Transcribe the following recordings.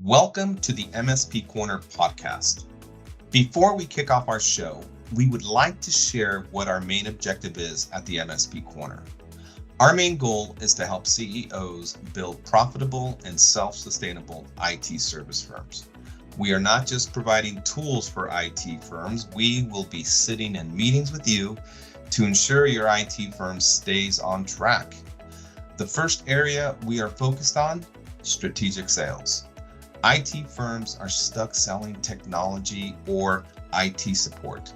Welcome to the MSP Corner podcast. Before we kick off our show, we would like to share what our main objective is at the MSP Corner. Our main goal is to help CEOs build profitable and self-sustainable IT service firms. We are not just providing tools for IT firms, we will be sitting in meetings with you to ensure your IT firm stays on track. The first area we are focused on, strategic sales. IT firms are stuck selling technology or IT support.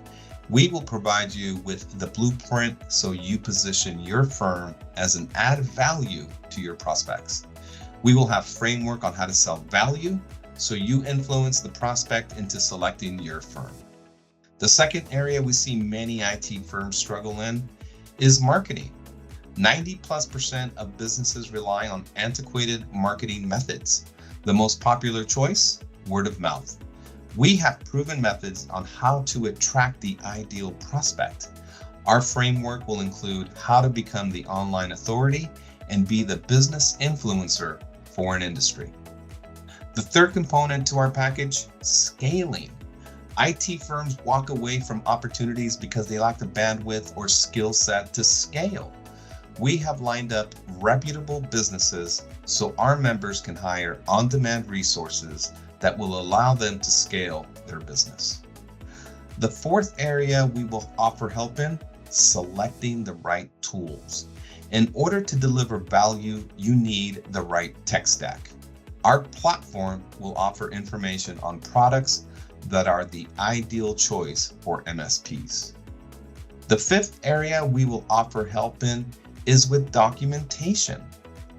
We will provide you with the blueprint so you position your firm as an added value to your prospects. We will have framework on how to sell value so you influence the prospect into selecting your firm. The second area we see many IT firms struggle in is marketing. 90+% of businesses rely on antiquated marketing methods. The most popular choice, word of mouth. We have proven methods on how to attract the ideal prospect. Our framework will include how to become the online authority and be the business influencer for an industry. The third component to our package, scaling. IT firms walk away from opportunities because they lack the bandwidth or skill set to scale. We have lined up reputable businesses so our members can hire on-demand resources that will allow them to scale their business. The fourth area we will offer help in, selecting the right tools. In order to deliver value, you need the right tech stack. Our platform will offer information on products that are the ideal choice for MSPs. The fifth area we will offer help in is with documentation.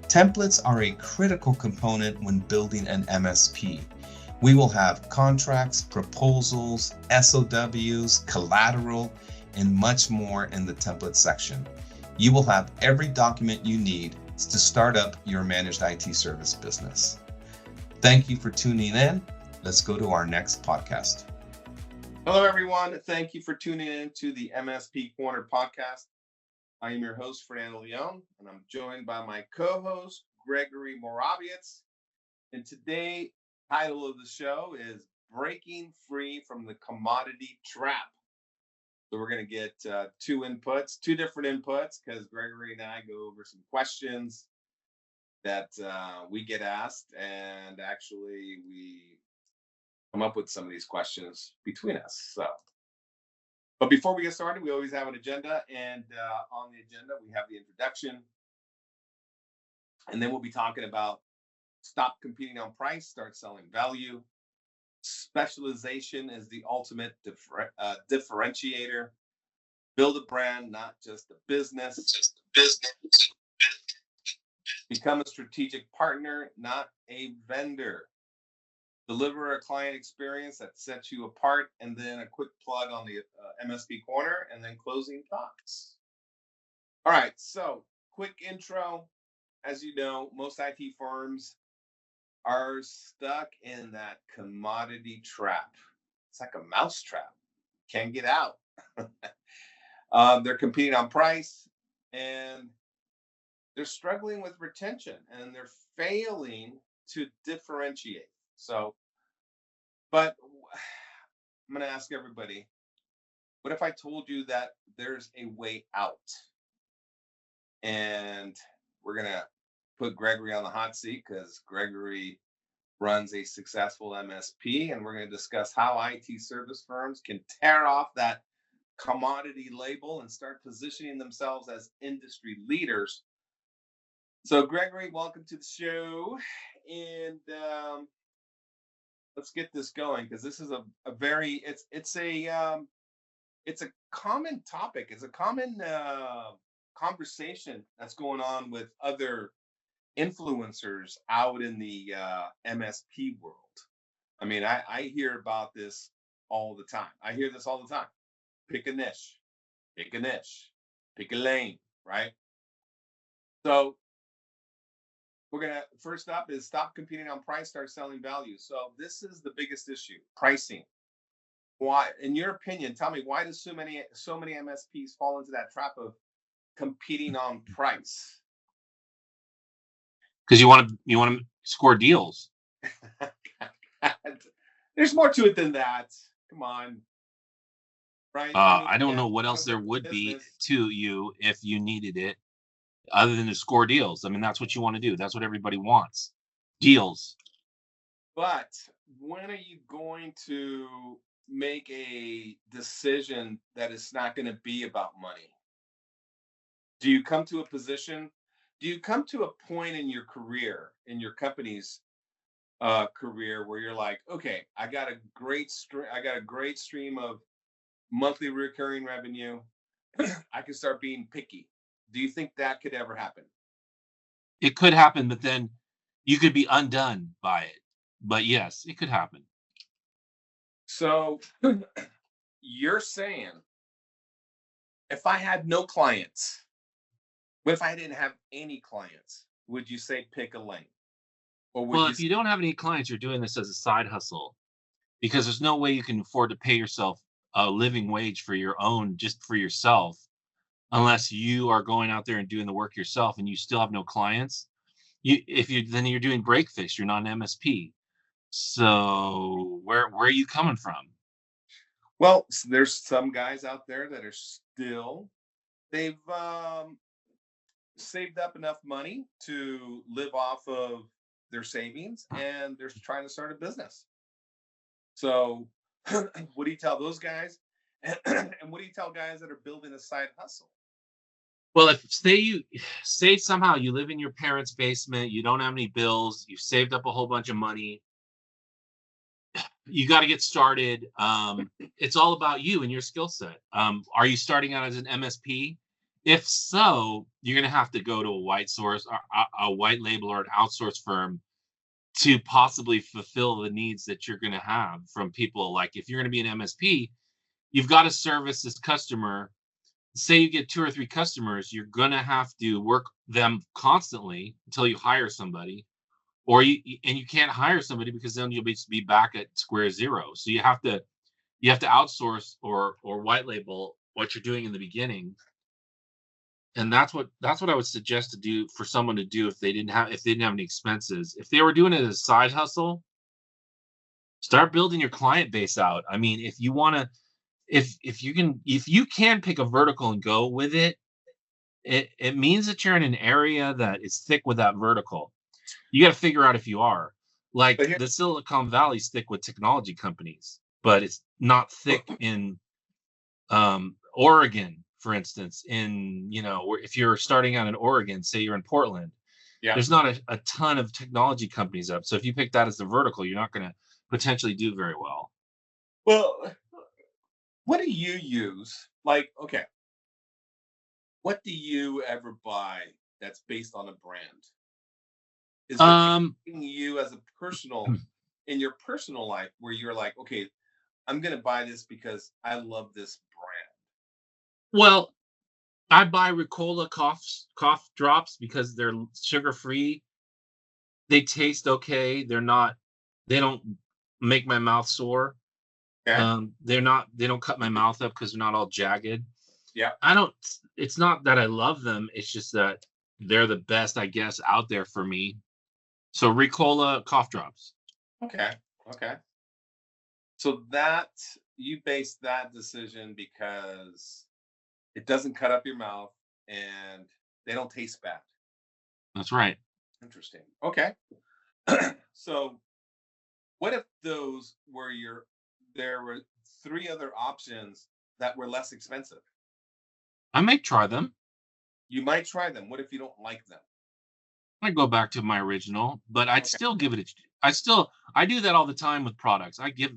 Templates are a critical component when building an MSP. We will have contracts, proposals, SOWs, collateral, and much more in the template section. You will have every document you need to start up your managed IT service business. Thank you for tuning in. Let's go to our next podcast. Hello, everyone. Thank you for tuning in to the MSP Corner podcast. I am your host, Fernando Leon, and I'm joined by my co-host, Gregory Morawietz. And today, title of the show is Breaking Free from the Commodity Trap. So we're going to get two different inputs, because Gregory and I go over some questions that we get asked, and actually we come up with some of these questions between us. But before we get started, we always have an agenda, and on the agenda, we have the introduction, and then we'll be talking about stop competing on price, start selling value. Specialization is the ultimate differentiator. Build a brand, not just a business. Become a strategic partner, not a vendor. Deliver a client experience that sets you apart, and then a quick plug on the MSP Corner, and then closing thoughts. All right, so quick intro. As you know, most IT firms are stuck in that commodity trap. It's like a mouse trap. Can't get out. They're competing on price, and they're struggling with retention, and they're failing to differentiate. But I'm going to ask everybody, what if I told you that there's a way out? And we're going to put Gregory on the hot seat, because Gregory runs a successful MSP, and we're going to discuss how IT service firms can tear off that commodity label and start positioning themselves as industry leaders. So Gregory, welcome to the show. And let's get this going, because this is a very it's a common topic. It's a common conversation that's going on with other influencers out in the MSP world. I mean, I hear about this all the time. Pick a niche, pick a lane, right? So we're going to, first up is stop competing on price, start selling value. So this is the biggest issue, pricing. Why, in your opinion, tell me, why does so many MSPs fall into that trap of competing on price? Because you want to score deals. There's more to it than that. Come on, right? I mean, I don't yeah, know what you else want to there build a would be business, to you if you needed it other than to score deals. I mean, that's what you want to do. That's what everybody wants. Deals. but when are you going to make a decision that it's not going to be about money? Do you come to a position? Do you come to a point in your career, in your company's career, where you're like, okay, I got a great stream of monthly recurring revenue. I can start being picky. Do you think that could ever happen? It could happen, but then you could be undone by it. But yes, it could happen. So you're saying if I had no clients, what if I didn't have any clients? Would you say pick a lane? Or would Well, you if say, you don't have any clients, you're doing this as a side hustle because there's no way you can afford to pay yourself a living wage for your own, just for yourself, unless you are going out there and doing the work yourself and you still have no clients. If you then you're doing breakfast, you're not an MSP. So where are you coming from? well, there's some guys out there that are still, they've saved up enough money to live off of their savings and they're trying to start a business. So, what do you tell those guys? And what do you tell guys that are building a side hustle? Well, if say somehow you live in your parents' basement, you don't have any bills, you've saved up a whole bunch of money, you got to get started. It's all about you and your skill set. Are you starting out as an MSP? If so, you're going to have to go to a white source, a white label, or an outsource firm to possibly fulfill the needs that you're going to have from people. Like if you're going to be an MSP, you've got to service this customer. Say you get two or three customers, you're going to have to work them constantly until you hire somebody, or you can't hire somebody because then you'll be back at square zero. So you have to outsource or white label what you're doing in the beginning. And that's what I would suggest to do for someone to do if they didn't have any expenses. If they were doing it as a side hustle, start building your client base out. I mean, if you want to, if you can pick a vertical and go with it, it means that you're in an area that is thick with that vertical. You got to figure out if you are. Like But here, the Silicon Valley's thick with technology companies, but it's not thick in Oregon, for instance. If you're starting out in Oregon, say you're in Portland, yeah. there's not a ton of technology companies up. So if you pick that as the vertical, you're not going to potentially do very well. Well, what do you use? Like, okay, what do you ever buy that's based on a brand? Is there Um, anything you as a personal, in your personal life, where you're like, okay, I'm gonna buy this because I love this brand. well, I buy Ricola cough drops because they're sugar free. They taste okay. They don't make my mouth sore. Okay. They don't cut my mouth up because they're not all jagged. Yeah. I don't It's not that I love them, it's just that they're the best, I guess, out there for me. So Ricola cough drops. Okay. Okay. So that you base that decision because it doesn't cut up your mouth and they don't taste bad. That's right. Interesting. Okay. So what if those were your there were three other options that were less expensive? I may try them. You might try them. What if you don't like them? I go back to my original, but I'd Okay. still give it I do that all the time with products. I give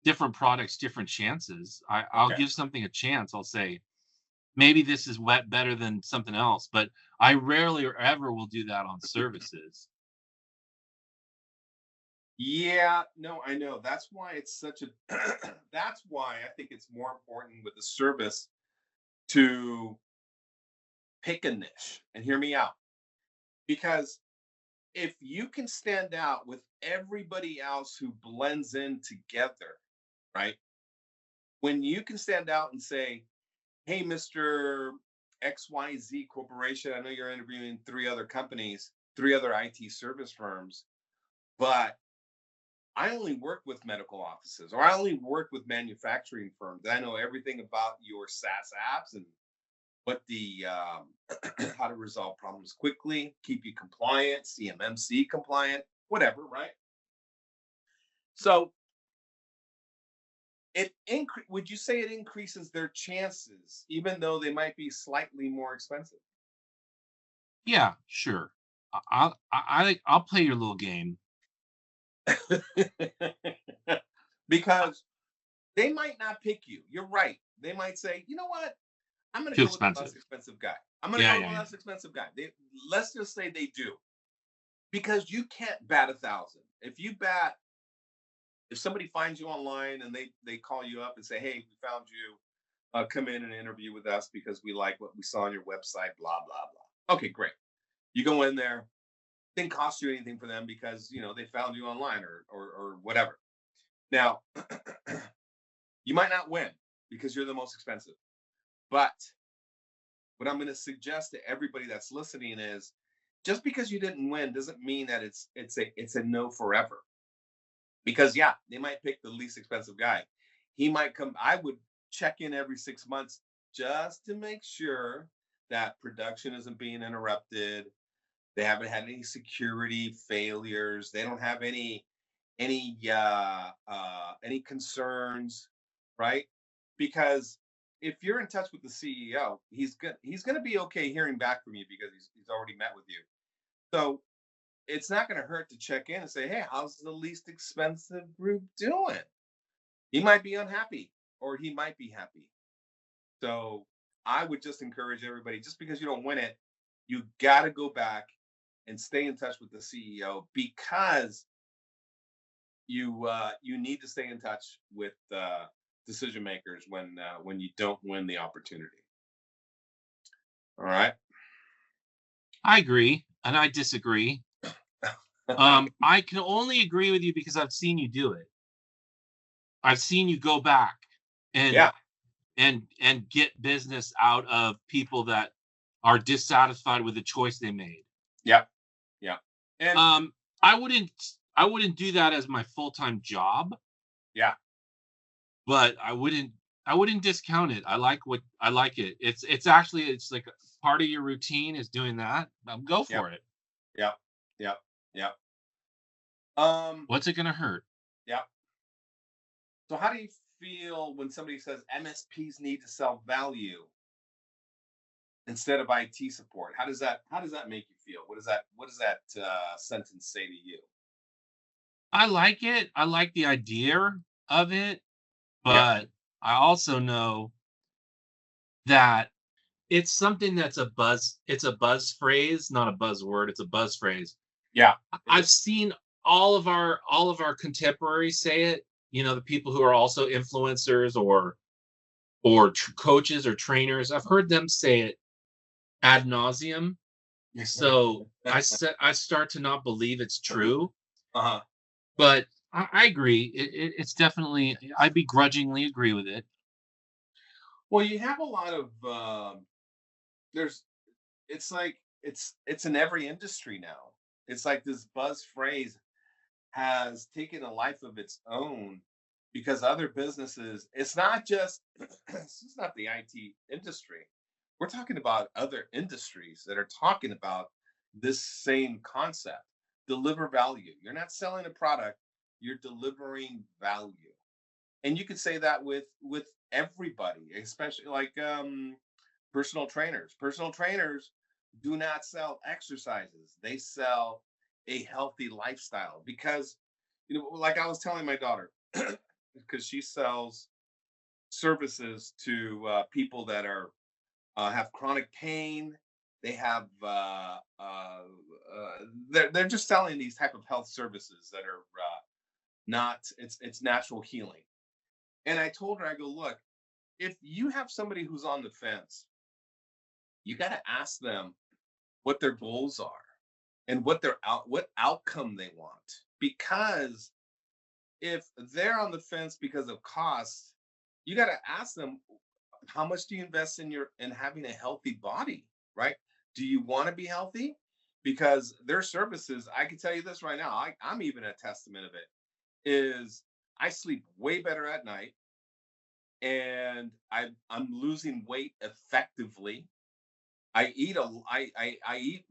different products different chances. I'll Okay. give something a chance. I'll say, maybe this is better than something else, but I rarely or ever will do that on services. Yeah, no, I know. That's why it's such a that's why I think it's more important with the service to pick a niche and hear me out. Because if you can stand out with everybody else who blends in together, right? When you can stand out and say, hey, Mr. XYZ Corporation, I know you're interviewing three other companies, three other IT service firms, but I only work with medical offices, or I only work with manufacturing firms. I know everything about your SaaS apps and what the how to resolve problems quickly, keep you compliant, CMMC compliant, whatever, right? So would you say it increases their chances, even though they might be slightly more expensive? Yeah, sure. I'll play your little game. Because they might not pick you. You're right. They might say, you know what? I'm going to Too go with the less expensive. expensive guy. I'm going to Yeah, go with yeah, the yeah. less expensive guy. Let's just say they do, because you can't bat 1,000. If somebody finds you online and they call you up and say, hey, we found you, come in and interview with us because we like what we saw on your website, blah blah blah. Okay, great. You go in there. Didn't cost you anything for them because they found you online or whatever. Now, you might not win because you're the most expensive. But what I'm going to suggest to everybody that's listening is, just because you didn't win doesn't mean that it's a no forever. Because yeah, they might pick the least expensive guy. He might come. I would check in every 6 months just to make sure that production isn't being interrupted. They haven't had any security failures. They don't have any concerns, right? Because if you're in touch with the CEO, he's gonna be okay hearing back from you because he's already met with you. So it's not gonna hurt to check in and say, hey, how's the least expensive group doing? He might be unhappy or he might be happy. So I would just encourage everybody, just because you don't win it, you gotta go back and stay in touch with the CEO, because you need to stay in touch with decision makers when you don't win the opportunity. All right. I agree, and I disagree. I can only agree with you because I've seen you do it. I've seen you go back and Yeah. and get business out of people that are dissatisfied with the choice they made. Yeah. Yeah. And Um, I wouldn't I wouldn't do that as my full-time job, yeah. but I wouldn't discount it. I like it. It's like part of your routine is doing that. Go Yeah. for it. Yeah. Yeah. Yeah. Um. What's it gonna hurt? Yeah. So how do you feel when somebody says MSPs need to sell value instead of IT support? How does that make you feel? What does that sentence say to you? I like it. I like the idea of it, Yeah. but I also know that it's something that's it's a buzz phrase, not a buzzword, it's a buzz phrase. Yeah. It I've is. seen all of our contemporaries say it, the people who are also influencers or coaches or trainers. I've heard them say it ad nauseum. So I start to not believe it's true, Uh-huh. but I agree. It's definitely I begrudgingly agree with it. Well, you have a lot of there's it's like it's in every industry now. It's like this buzz phrase has taken a life of its own, because other businesses, it's not just it's just not the IT industry. We're talking about other industries that are talking about this same concept. Deliver value. You're not selling a product, you're delivering value. And you could say that with everybody, especially like personal trainers do not sell exercises, they sell a healthy lifestyle. Because like I was telling my daughter, because she sells services to people that are have chronic pain. They have they're just selling these type of health services that are not it's natural healing. And I told her, I go, look, if you have somebody who's on the fence, you got to ask them what their goals are and what outcome they want. Because if they're on the fence because of cost, you got to ask them, how much do you invest in having a healthy body, right? Do you want to be healthy? Because their services, I can tell you this right now, I'm even a testament of it. is I sleep way better at night, and I'm losing weight effectively. I eat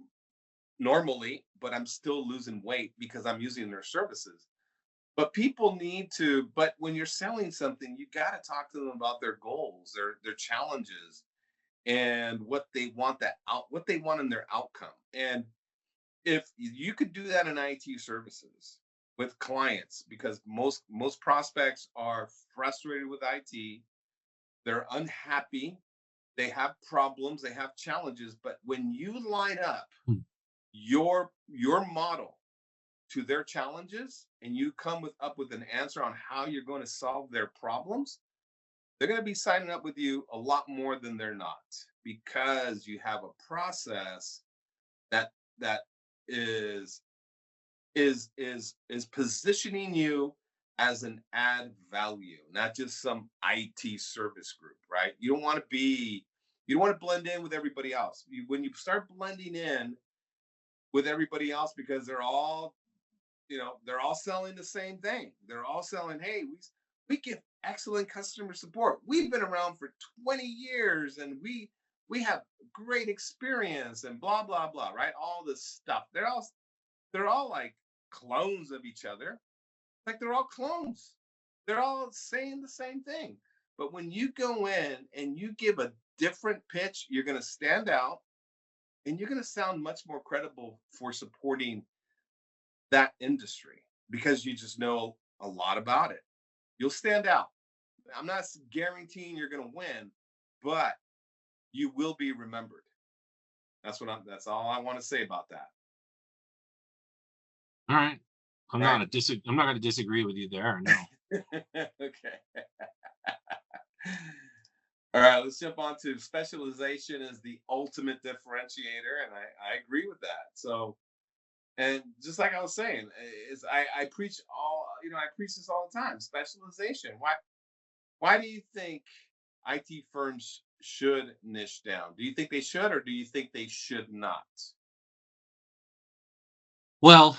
normally, but I'm still losing weight because I'm using their services. But people need to, but when you're selling something, you got to talk to them about their goals, their challenges, and what they want in their outcome. And if you could do that in IT services with clients, because most prospects are frustrated with IT, they're unhappy, they have problems, they have challenges, but when you line up Hmm. your model to their challenges, and you come up with an answer on how you're going to solve their problems, they're going to be signing up with you a lot more than they're not, because you have a process that that is is positioning you as an add value, not just some IT service group, right? You don't want to blend in with everybody else. When you start blending in with everybody else, because they're all selling the same thing. They're all selling, hey, we give excellent customer support. We've been around for 20 years, and we have great experience, and blah blah blah, right? All this stuff. They're all like clones of each other. Like, they're all clones. They're all saying the same thing. But when you go in and you give a different pitch, you're going to stand out, and you're going to sound much more credible for supporting that industry, because you just know a lot about it. You'll stand out. I'm not guaranteeing you're going to win, but you will be remembered. That's all I want to say about that. All right. Right. I'm not going to disagree with you there. No. Okay. All right, let's jump on to specialization as the ultimate differentiator. And I agree with that. So, and just like I was saying, is I preach I preach this all the time. Specialization. Why do you think IT firms should niche down? Do you think they should, or do you think they should not? Well,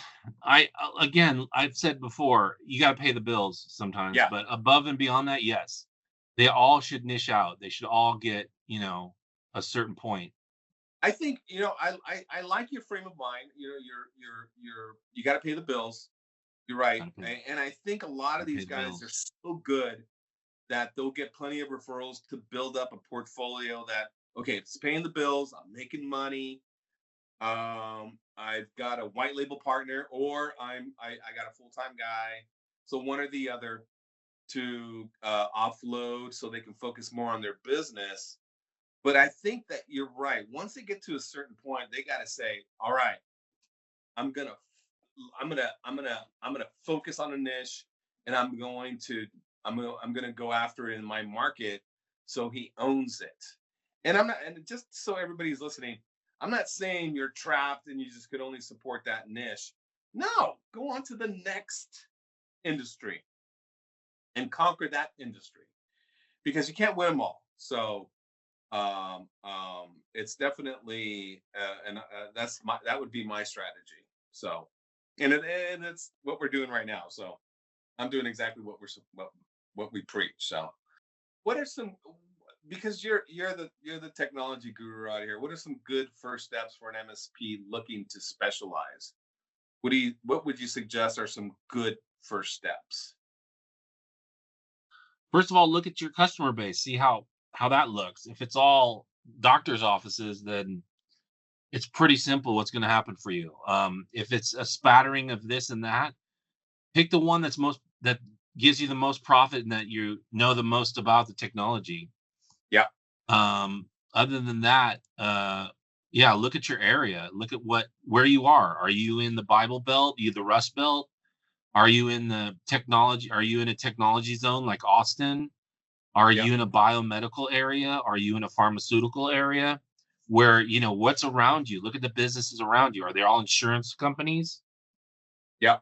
again, I've said before, you got to pay the bills sometimes, Yeah, but above and beyond that, yes, they all should niche out. They should all get, a certain point. I think I like your frame of mind. You got to pay the bills. You're right, Gotta pay, and I think a lot of gotta pay these the guys are bills. so good that they'll get plenty of referrals to build up a portfolio that, okay, it's paying the bills, I'm making money, I've got a white label partner, or I got a full-time guy, so one or the other, to offload so they can focus more on their business. But I think that you're right. Once they get to a certain point, they got to say, all right, I'm gonna I'm gonna focus on a niche, and I'm gonna go after it in my market, so he owns it. And I'm not, and just so everybody's listening, I'm not saying you're trapped and you just could only support that niche. No, go on to the next industry and conquer that industry, because you can't win them all. So it's definitely and that would be my strategy. So, and it's what we're doing right now. So I'm doing exactly what we preach. So, what are some, because you're the technology guru out here, what are some good first steps for an MSP looking to specialize? What would you suggest are some good first steps? First of all, look at your customer base, see how that looks. If it's all doctor's offices, then it's pretty simple what's going to happen for you. If it's a spattering of this and that, pick the one that gives you the most profit and that you know the most about the technology. Yeah. Other than that, yeah, look at your area. Look at where you are. Are you in the Bible Belt? Are you the Rust Belt? Are you in the technology? Are you in a technology zone like Austin? Are Yeah. you in a biomedical area? Are you in a pharmaceutical area? Where, what's around you? Look at the businesses around you. Are they all insurance companies? Yeah.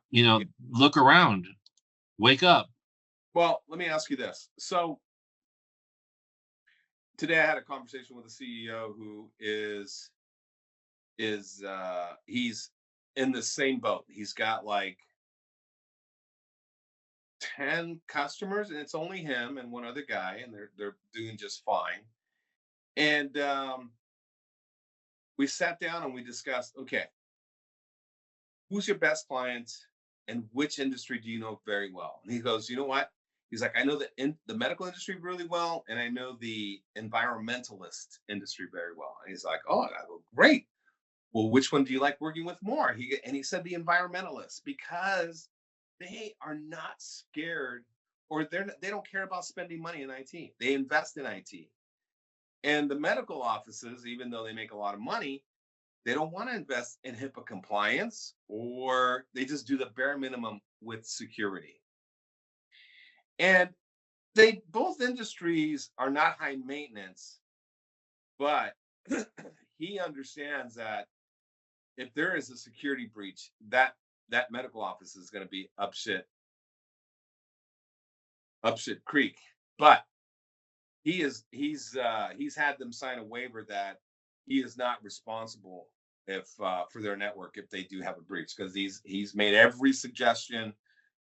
Look around. Wake up. Well, let me ask you this. So today I had a conversation with a CEO who he's in the same boat. He's got like 10 customers, and it's only him and one other guy, and they're doing just fine. And we sat down and we discussed, okay, who's your best clients and which industry do you know very well? And he goes, you know what? He's like, I know the medical industry really well, and I know the environmentalist industry very well. And he's like, oh, I go, great. Well, which one do you like working with more? He said the environmentalists, because they are not scared, or they don't care about spending money in IT. They invest in IT. And the medical offices, even though they make a lot of money, they don't want to invest in HIPAA compliance, or they just do the bare minimum with security. And they both industries are not high maintenance, but he understands that if there is a security breach, that medical office is going to be up shit creek. But he's had them sign a waiver that he is not responsible if for their network if they do have a breach, because he's made every suggestion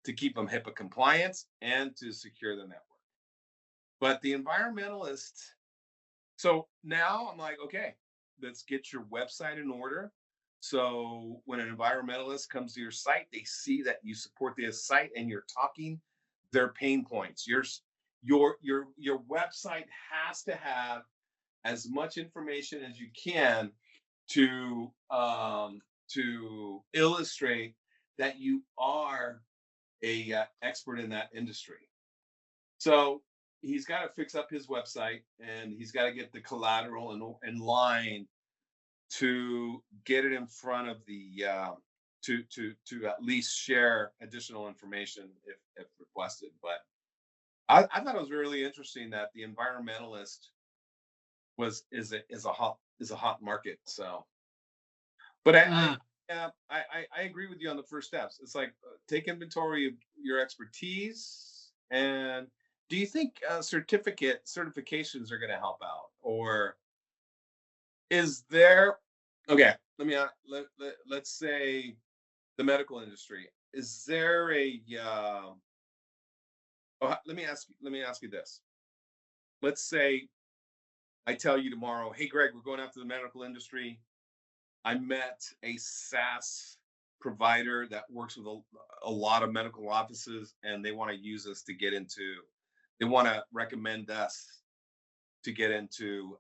to keep them HIPAA compliant and to secure the network. But the environmentalist, so now I'm like, okay, let's get your website in order. So when an environmentalist comes to your site, they see that you support their site and you're talking their pain points. Your website has to have as much information as you can to illustrate that you are a expert in that industry. So he's got to fix up his website, and he's got to get the collateral in line to get it in front of the to at least share additional information if requested. But I thought it was really interesting that the environmentalist is a hot market. So, but I agree with you on the first steps. It's like take inventory of your expertise. And do you think certifications are going to help out, or is there? Okay, let's say the medical industry. Is there a? Let me ask you this. Let's say I tell you tomorrow, hey Greg, we're going after the medical industry. I met a SaaS provider that works with a lot of medical offices, and they want to use us to get into. They want to recommend us to get into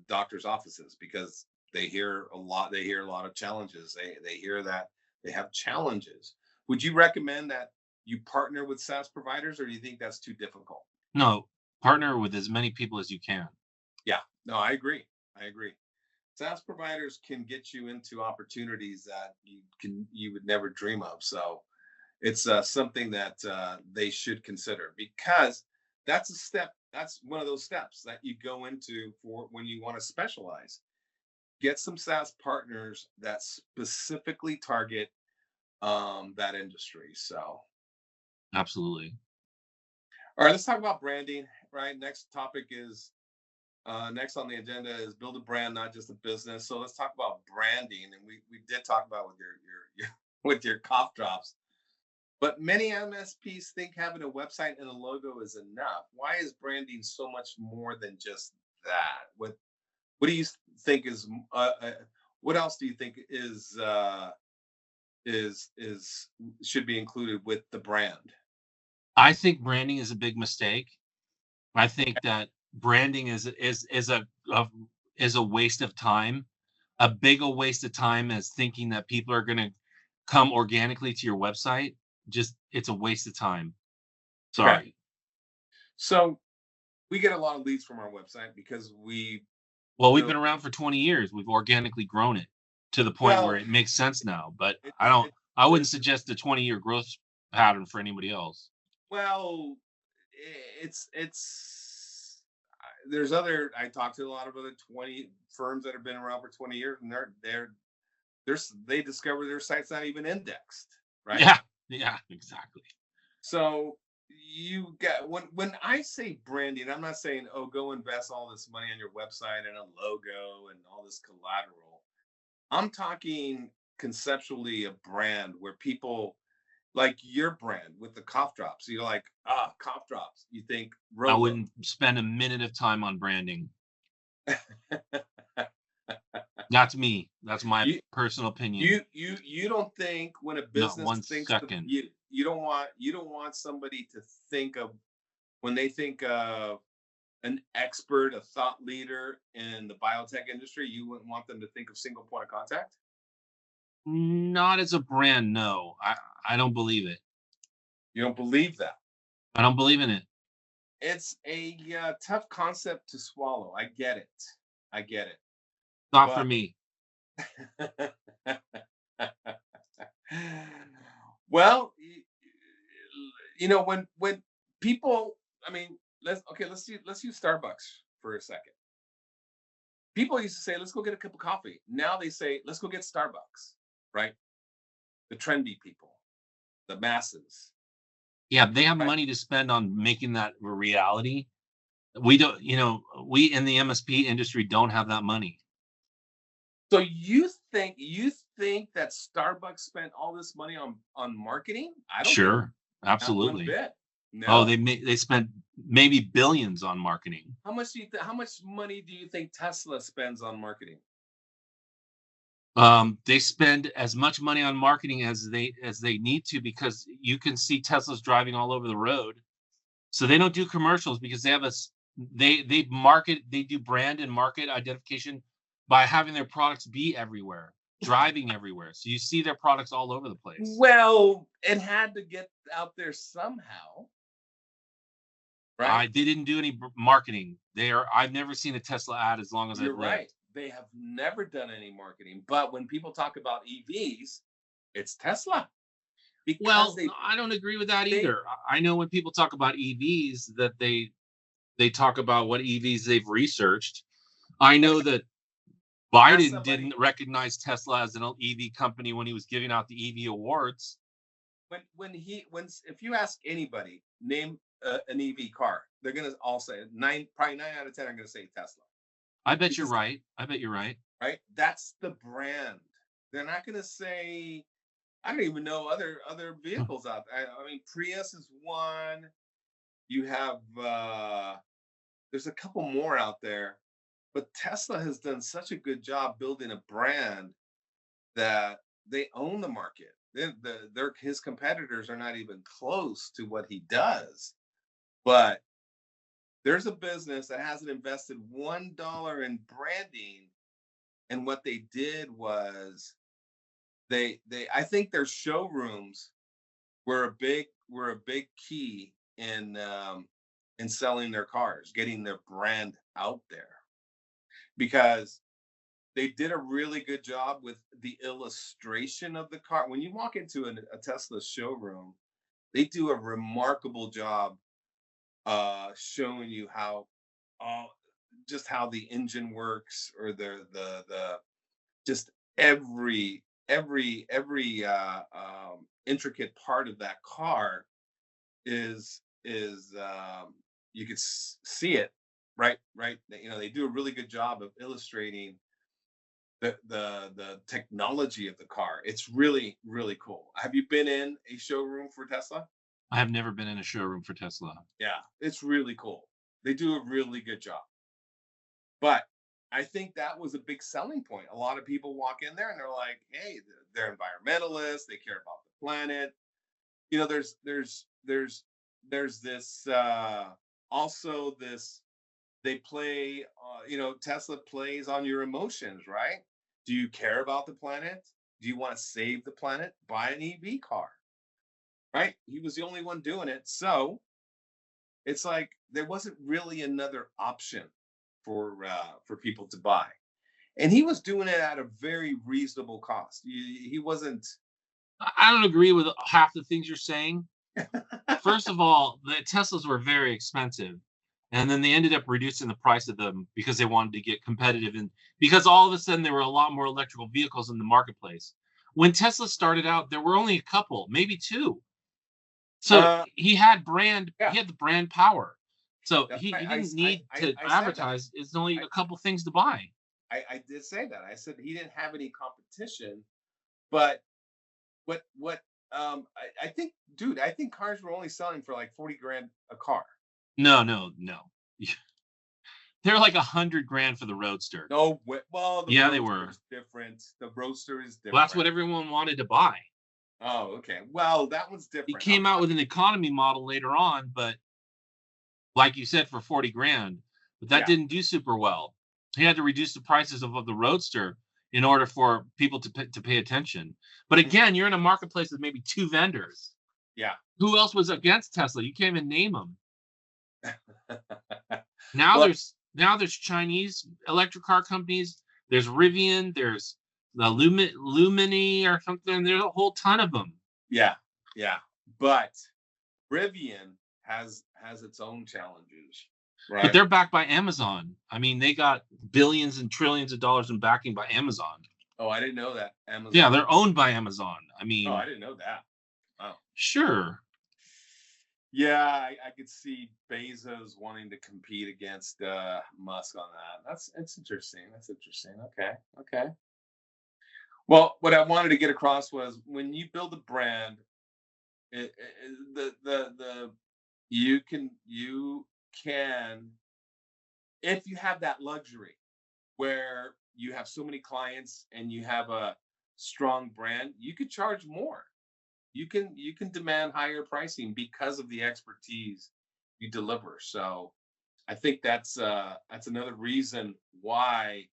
doctors' offices because they hear a lot. They hear a lot of challenges. They hear that they have challenges. Would you recommend that you partner with SaaS providers, or do you think that's too difficult? No, partner with as many people as you can. Yeah, no, I agree. SaaS providers can get you into opportunities that you would never dream of. So it's something that they should consider, because that's a step. That's one of those steps that you go into for when you want to specialize. Get some SaaS partners that specifically target that industry. So, Absolutely. all right, let's talk about branding. Right, next topic is next on the agenda is build a brand, not just a business. So let's talk about branding, and we did talk about with your with your cough drops. But many MSPs think having a website and a logo is enough. Why is branding so much more than just that? What do you think is what else do you think is should be included with the brand? I think branding is a big mistake. I think that branding is a waste of time. A big waste of time is thinking that people are going to come organically to your website. Just it's a waste of time. Sorry. Okay. So we get a lot of leads from our website because we've been around for 20 years. We've organically grown it to the point where it makes sense now. But I wouldn't suggest a 20-year growth pattern for anybody else. Well, it's I talked to a lot of other 20 firms that have been around for 20 years, and they discover their site's not even indexed, right? Yeah, exactly. So you get when I say branding, I'm not saying, oh, go invest all this money on your website and a logo and all this collateral. I'm talking conceptually a brand where people Like your brand with the cough drops. You're like, cough drops. You think I Robo. wouldn't spend a minute of time on branding. That's me. That's my You personal opinion. you don't think when a Not business one thinks of second. you don't want somebody to think of when they think of an expert, a thought leader in the biotech industry, you wouldn't want them to think of single point of contact? Not as a brand, no. I don't believe it. You don't believe that. I don't believe in it. It's a tough concept to swallow. I get it. I get it. Not for But me. well, when people, I mean, let's use Starbucks for a second. People used to say, "Let's go get a cup of coffee." Now they say, "Let's go get Starbucks." Right? The trendy people, the masses. Yeah, they have Right? money to spend on making that a reality. We don't, we in the MSP industry don't have that money. So you think that Starbucks spent all this money on marketing? I don't think Sure, not one absolutely. bit. Oh, No. they spent maybe billions on marketing. How much money do you think Tesla spends on marketing? They spend as much money on marketing as they need to because you can see Teslas driving all over the road. So they don't do commercials because they do brand and market identification by having their products be everywhere, driving everywhere. So you see their products all over the place. Well, it had to get out there somehow, right? They didn't do any marketing. I've never seen a Tesla ad as long as You're I've right. lived. They have never done any marketing. But when people talk about EVs, it's Tesla because Well, I don't agree with that they either. I know when people talk about EVs that they talk about what EVs they've researched. I know okay, that ask Biden somebody didn't recognize Tesla as an EV company when he was giving out the EV awards. when if you ask anybody name an EV car, they're gonna all say probably 9 out of 10 are gonna say Tesla I bet you're because right. I bet you're right. right, that's the brand. They're not gonna say I don't even know other vehicles out there. I mean, Prius is one. You have there's a couple more out there, but Tesla has done such a good job building a brand that they own the market. His competitors are not even close to what he does. But there's a business that hasn't invested $1 in branding, and what they did was they I think their showrooms were a big key in selling their cars, getting their brand out there because they did a really good job with the illustration of the car. When you walk into a Tesla showroom, they do a remarkable job showing you how uh, just how the engine works or the just every intricate part of that car is you could see it right. They do a really good job of illustrating the technology of the car. It's really cool. Have you been in a showroom for Tesla? I have never been in a showroom for Tesla. Yeah, it's really cool. They do a really good job. But I think that was a big selling point. A lot of people walk in there and they're like, "Hey, they're environmentalists. They care about the planet." There's this also this they play. Tesla plays on your emotions, right? Do you care about the planet? Do you want to save the planet? Buy an EV car, right? He was the only one doing it, so it's like there wasn't really another option for people to buy, and he was doing it at a very reasonable cost. He wasn't. I don't agree with half the things you're saying. First of all, the Teslas were very expensive, and then they ended up reducing the price of them because they wanted to get competitive, and because all of a sudden there were a lot more electrical vehicles in the marketplace. When Tesla started out, there were only a couple, maybe two. So uh, he yeah, had the brand power. So yeah, he didn't need to I said that. advertise. It's only I, a couple things to buy. I did say that. I said he didn't have any competition, but what I think, dude, I think cars were only selling for like 40 grand a car. No, no, no. They're like 100 grand for the Roadster. No, well, the Yeah, they Roadster were. is different. The Roadster is Well, that's different. what everyone wanted to buy. Oh, okay. Well, that one's It different. came out with an economy model later on, but like you said, for 40 grand, but that Yeah. didn't do super well. He had to reduce the prices of the Roadster in order for people to pay attention. But again, you're in a marketplace with maybe 2 vendors. Yeah. Who else was against Tesla? You can't even name them. Now Well, there's Chinese electric car companies. There's Rivian. There's the Lumini or something. There's a whole ton of them. yeah, yeah. But Rivian has its own challenges, right? But they're backed by Amazon. I mean, they got billions and trillions of dollars in backing by Amazon. Oh, I didn't know that. Amazon. Yeah, they're owned by Amazon. I mean, Oh, I didn't know that. Oh, sure. yeah, I could see Bezos wanting to compete against Musk on that. It's interesting. That's interesting. Okay, okay. Well, what I wanted to get across was when you build a brand, the you can if you have that luxury where you have so many clients and you have a strong brand, you could charge more. You can demand higher pricing because of the expertise you deliver. So I think that's another reason why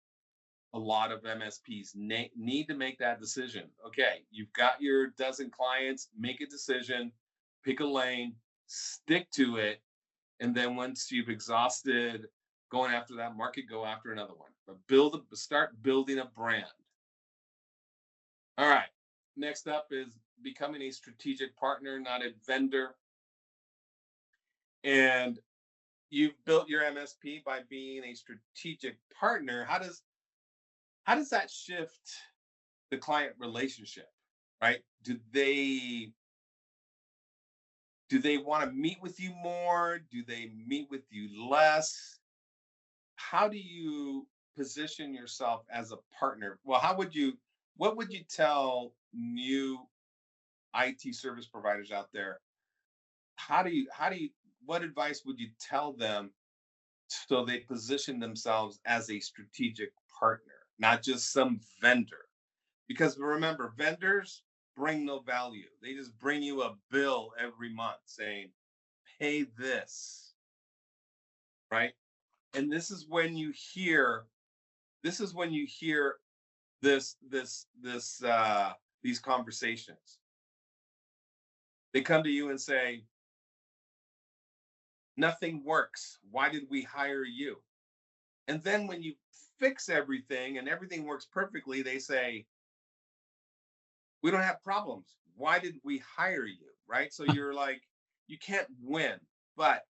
a lot of MSPs need to make that decision. Okay, you've got your dozen clients, make a decision, pick a lane, stick to it, and then once you've exhausted going after that market, go after another one. But start building a brand. All right. Next up is becoming a strategic partner, not a vendor. And you've built your MSP by being a strategic partner. How does that shift the client relationship, right? Do they want to meet with you more? Do they meet with you less? How do you position yourself as a partner? Well, what would you tell new IT service providers out there? What advice would you tell them so they position themselves as a strategic partner, not just some vendor? Because remember, vendors bring no value. They just bring you a bill every month saying, pay this, right? And this is when you hear this these conversations. They come to you and say, nothing works. Why did we hire you? And then when you fix everything and everything works perfectly, they say, we don't have problems. Why did we hire you? Right? So you're like, you can't win. But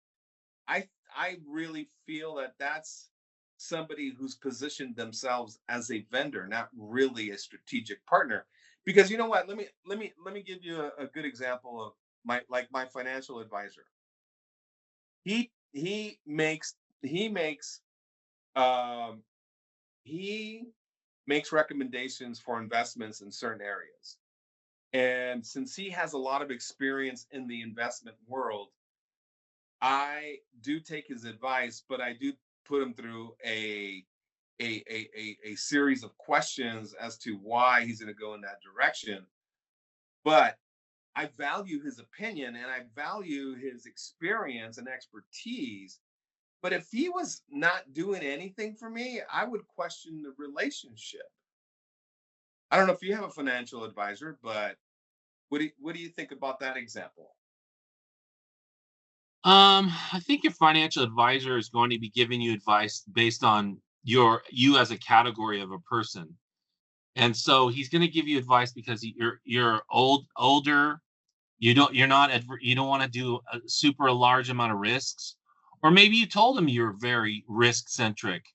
I really feel that that's somebody who's positioned themselves as a vendor, not really a strategic partner. Because you know what? Let me give you a good example of my financial advisor. He makes um he makes recommendations for investments in certain areas. And since he has a lot of experience in the investment world, I do take his advice, but I do put him through a series of questions as to why he's going to go in that direction. But I value his opinion and I value his experience and expertise. But if he was not doing anything for me, I would question the relationship. I don't know if you have a financial advisor, but what do you think about that example? I think your financial advisor is going to be giving you advice based on you as a category of a person. And so he's going to give you advice because you're older, you don't want to do a super large amount of risks, or maybe you told him you're very risk centric.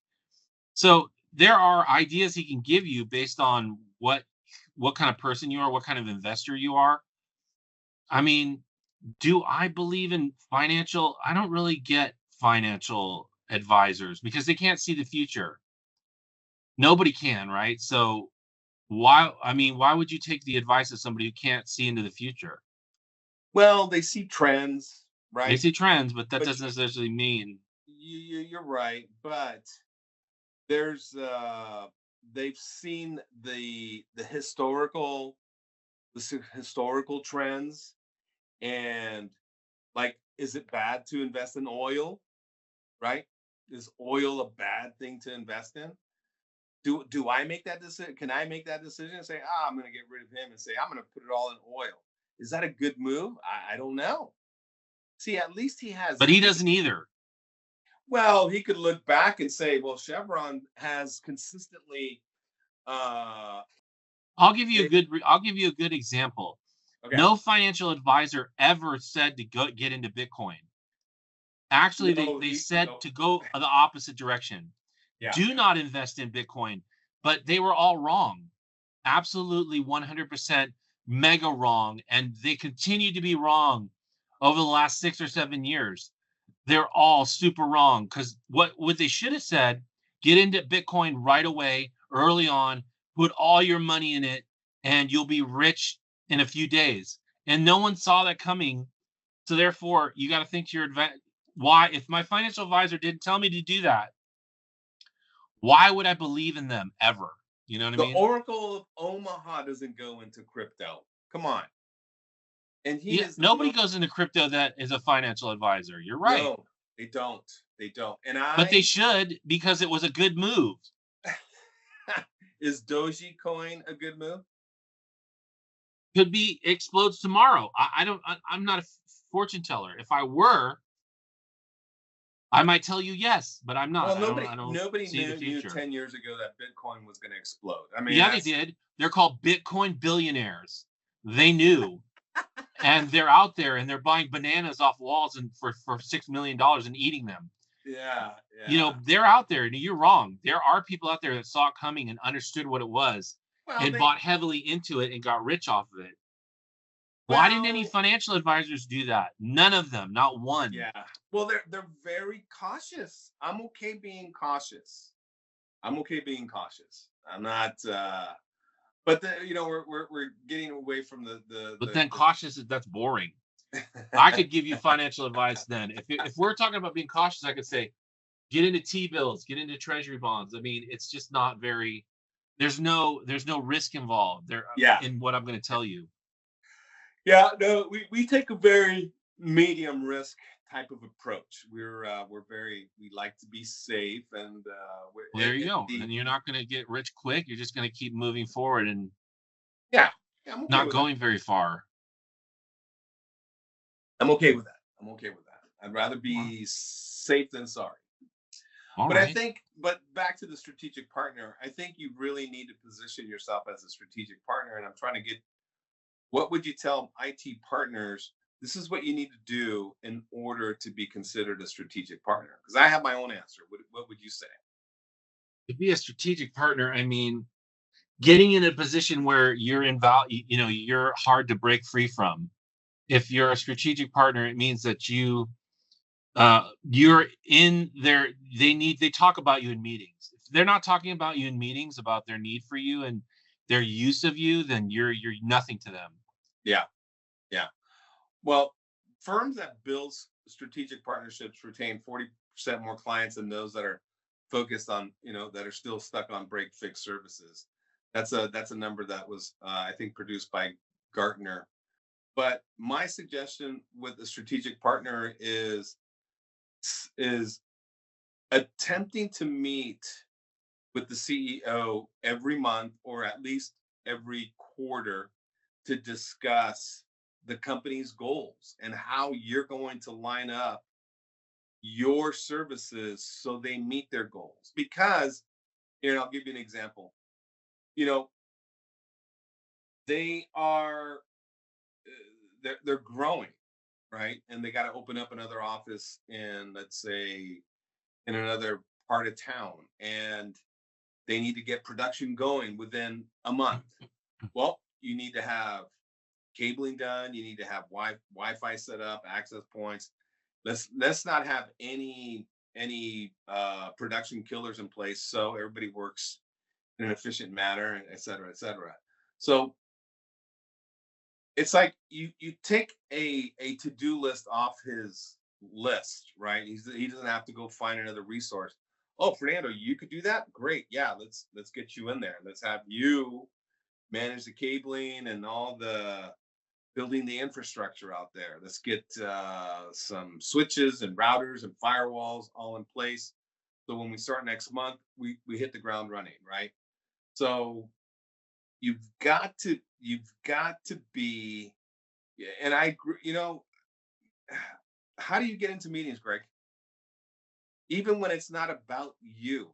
So there are ideas he can give you based on what kind of person you are, what kind of investor you are. I mean, do I believe in financial? I don't really get financial advisors because they can't see the future. Nobody can, right? So Why? I mean, why would you take the advice of somebody who can't see into the future? Well, they see trends, They right? see trends, but that But doesn't necessarily mean. you're right. But there's they've seen the historical trends, and like, is it bad to invest in oil? Right? Is oil a bad thing to invest in? Do I make that decision? Can I make that decision and say, I'm going to get rid of him and say I'm going to put it all in oil? Is that a good move? I don't know. See, at least he has But he doesn't either. well, he could look back and say, well, Chevron has consistently uh I'll give you a good. I'll give you a good example. okay. No financial advisor ever said to go get into Bitcoin. Actually, No, they he said no. to go the opposite direction. Yeah. Do not invest in Bitcoin. But they were all wrong. Absolutely 100% mega wrong. And they continue to be wrong over the last 6 or 7 years. They're all super wrong because what they should have said, get into Bitcoin right away, early on, put all your money in it, and you'll be rich in a few days. And no one saw that coming. So therefore, you got to think to your advantage. Why, if my financial advisor didn't tell me to do that, why would I believe in them ever? You know what I The mean? Oracle of Omaha doesn't go into crypto. Come on. And he Yeah, is the nobody most goes into crypto that is a financial advisor. You're right. no, they don't. They don't. And But they I should because it was a good move. is Dogecoin a good move? Could be explodes tomorrow. I don't. I'm not a fortune teller. If I were, I might tell you yes, but I'm not. Well, I don't. I nobody don't nobody see the knew future. 10 years ago that Bitcoin was going to explode. I mean, Yeah, they that's did. They're called Bitcoin billionaires. They knew, and they're out there and they're buying bananas off walls and for $6 million and eating them. yeah, You yeah. know, they're out there. And you're wrong. There are people out there that saw it coming and understood what it was Well, and they bought heavily into it and got rich off of it. Why didn't any well, financial advisors do that? None of them, not one. yeah. Well, they're very cautious. I'm okay being cautious. I'm okay being cautious. I'm not but we're getting away from But then cautious, that's boring. I could give you financial advice then. If we're talking about being cautious, I could say get into T-bills, get into treasury bonds. I mean, it's just not very. There's no risk involved there yeah. in what I'm going to tell you. Yeah, no, we take a very medium risk type of approach. We like to be safe, and Well, there you go. And you're not going to get rich quick. You're just going to keep moving forward and yeah, yeah, I'm okay not with that. going very far. I'm okay with that. I'm okay with that. I'd rather Wow. be safe than sorry. All But I right. think, but back to the strategic partner, I think you really need to position yourself as a strategic partner. And I'm trying to get, what would you tell IT partners? This is what you need to do in order to be considered a strategic partner. Because I have my own answer. What would you say? To be a strategic partner, I mean, getting in a position where you're you're hard to break free from. If you're a strategic partner, it means that you're in there. They talk about you in meetings. If they're not talking about you in meetings about their need for you and their use of you, then you're nothing to them. Yeah, yeah. Well, firms that build strategic partnerships retain 40% more clients than those that are focused on, that are still stuck on break fix services. That's a number that was I think produced by Gartner. But my suggestion with a strategic partner is attempting to meet with the CEO every month or at least every quarter to discuss the company's goals and how you're going to line up your services so they meet their goals. Because, I'll give you an example. You know, they are they're growing, right? And they got to open up another office in, let's say, in another part of town, and they need to get production going within a month. Well, you need to have cabling done. You need to have Wi-Fi set up, access points. Let's not have any production killers in place, so everybody works in an efficient manner, et cetera, et cetera. So it's like you take a to-do list off his list, right? He doesn't have to go find another resource. Oh, Fernando, you could do that? Great. Yeah, let's get you in there. Let's have you manage the cabling and all the building the infrastructure out there. Let's get some switches and routers and firewalls all in place. So when we start next month, we hit the ground running, right? So you've got to be, and I agree. How do you get into meetings, Greg? Even when it's not about you,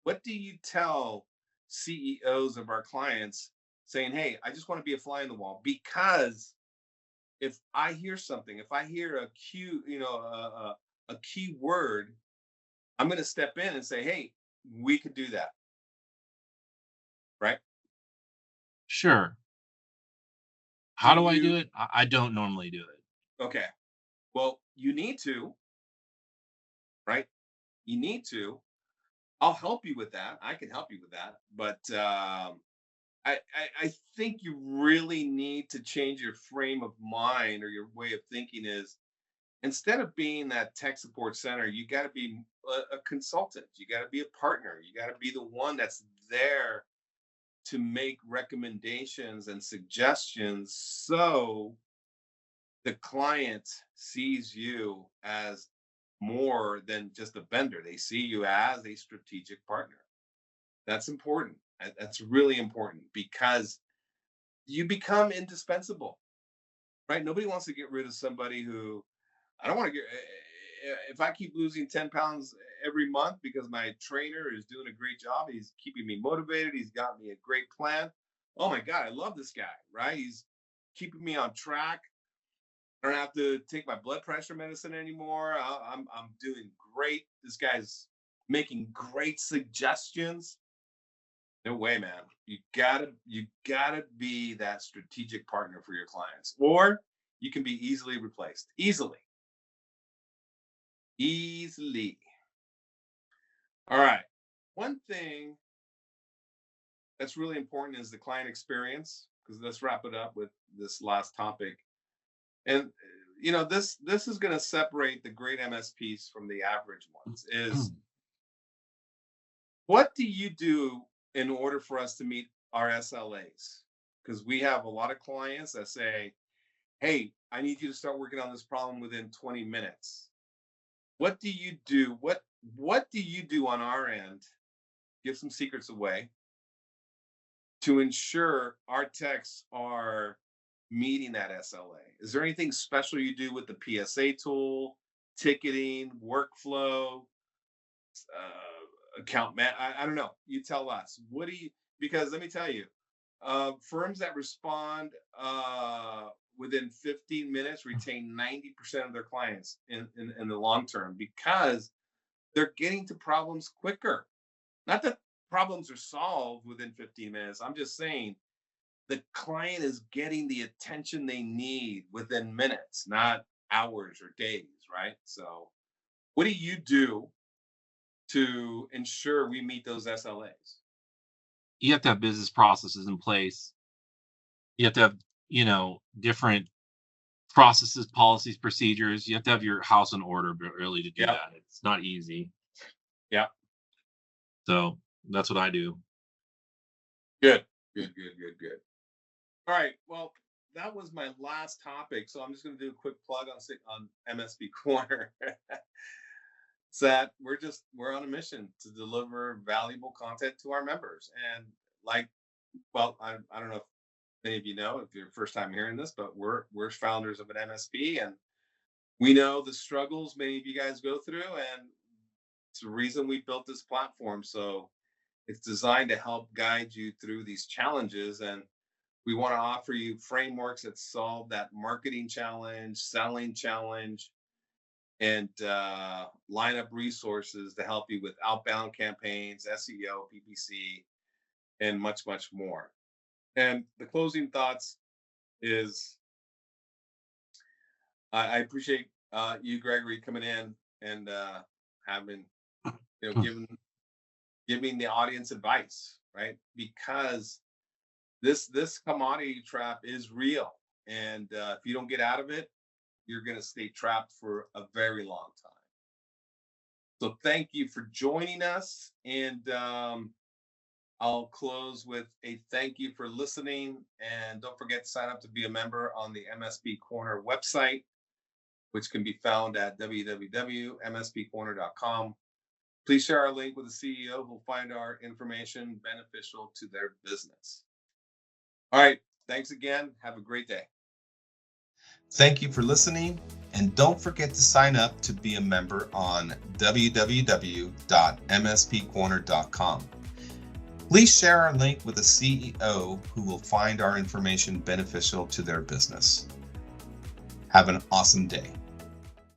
what do you tell CEOs of our clients saying, "Hey, I just want to be a fly in the wall because if I hear something, if I hear a cue, a key word, I'm going to step in and say, hey, we could do that, right? Sure. Do How do I do you? it? I don't normally do it. Okay. Well, you need to, right? You need to. I'll help you with that. I can help you with that. But I think you really need to change your frame of mind or your way of thinking is instead of being that tech support center, you got to be a consultant. You got to be a partner. You got to be the one that's there to make recommendations and suggestions so the client sees you as more than just a vendor. They see you as a strategic partner. That's important. That's really important because you become indispensable, right? Nobody wants to get rid of somebody who I don't want to get. If I keep losing 10 pounds every month because my trainer is doing a great job, he's keeping me motivated, he's got me a great plan. Oh my God, I love this guy, right? He's keeping me on track. I don't have to take my blood pressure medicine anymore. I'm doing great. This guy's making great suggestions. No way, man. You gotta be that strategic partner for your clients, or you can be easily replaced. Easily. All right. One thing that's really important is the client experience. Because let's wrap it up with this last topic. And this is going to separate the great MSPs from the average ones. Is what do you do in order for us to meet our SLAs? Because we have a lot of clients that say, "Hey, I need you to start working on this problem within 20 minutes." What do you do? What do you do on our end? Give some secrets away to ensure our techs are meeting that SLA. Is there anything special you do with the PSA tool, ticketing, workflow, account man? I don't know. You tell us. What do you? Because let me tell you, firms that respond within 15 minutes retain 90% of their clients in the long term because they're getting to problems quicker. Not that problems are solved within 15 minutes. I'm just saying the client is getting the attention they need within minutes, not hours or days, right? So, what do you do to ensure we meet those SLAs? You have to have business processes in place. You have to have, different processes, policies, procedures. You have to have your house in order really to do Yeah, that. It's not easy. yeah, So that's what I do. good, good. All right, well, that was my last topic, so I'm just going to do a quick plug on MSP Corner. It's that we're on a mission to deliver valuable content to our members, and like, well, I don't know if many of you know if you're first time hearing this, but we're founders of an MSP, and we know the struggles many of you guys go through, and it's the reason we built this platform. So it's designed to help guide you through these challenges, and we want to offer you frameworks that solve that marketing challenge, selling challenge, and line up resources to help you with outbound campaigns, SEO, PPC, and much, much more. And the closing thoughts is I appreciate you, Gregory, coming in and having, giving the audience advice. right? Because this commodity trap is real, and if you don't get out of it, you're going to stay trapped for a very long time. So thank you for joining us, and I'll close with a thank you for listening. And don't forget to sign up to be a member on the MSP Corner website, which can be found at www.mspcorner.com. Please share our link with the CEO who will find our information beneficial to their business. All right. Thanks again. Have a great day. Thank you for listening, and don't forget to sign up to be a member on www.mspcorner.com. Please share our link with the CEO who will find our information beneficial to their business. Have an awesome day.